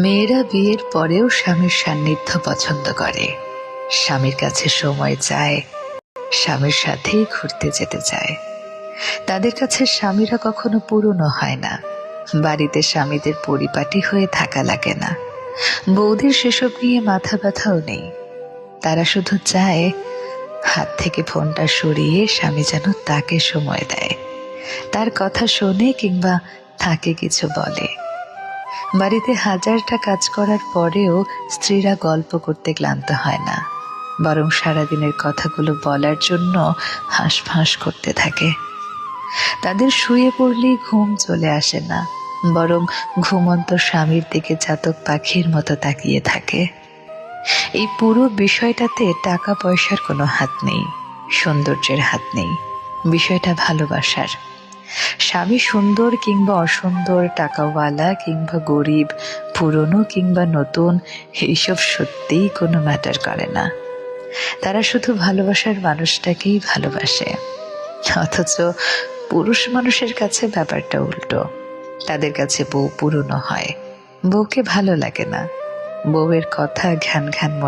মেয়েরা বিয়ের পরেও স্বামীর সান্নিধ্য পছন্দ করে, স্বামীর কাছে সময় চায়, স্বামীর সাথেই ঘুরতে যেতে চায়। তাদের কাছে স্বামীরা কখনো পুরনো হয় না, বাড়িতে স্বামীদের পরিপাটি হয়ে থাকা লাগে না। বৌদির সেসব নিয়ে মাথা ব্যথাও নেই। তারা শুধু চায় হাত থেকে ফোনটা সরিয়ে স্বামী যেন তাকে সময় দেয়, তার কথা শোনে কিংবা তাকে কিছু বলে। বাড়িতে হাজারটা কাজ করার পরেও স্ত্রীরা গল্প করতে ক্লান্ত হয় না, বরং সারাদিনের কথাগুলো বলার জন্য হাঁসফাঁস করতে থাকে। তাদের শুয়ে পড়লেই ঘুম চলে আসে না, বরং ঘুমন্ত স্বামীর দিকে চাতক পাখির মতো তাকিয়ে থাকে। এই পুরো বিষয়টাতে টাকা পয়সার কোনো হাত নেই, সৌন্দর্যের হাত নেই, বিষয়টা ভালোবাসার। স্বামী সুন্দর কিংবা অসুন্দর, টাকাওয়ালা কিংবা গরিব, পুরনো কিংবা নতুন, এইসব সত্যিই কোনো ম্যাটার করে না। তারা শুধু ভালোবাসার মানুষটাকেই ভালোবাসে। অথচ পুরুষ মানুষের কাছে ব্যাপারটা উল্টো। তাদের কাছে বউ পুরনো হয়, বউকে ভালো লাগে না, বউয়ের কথা ঘ্যান ঘ্যান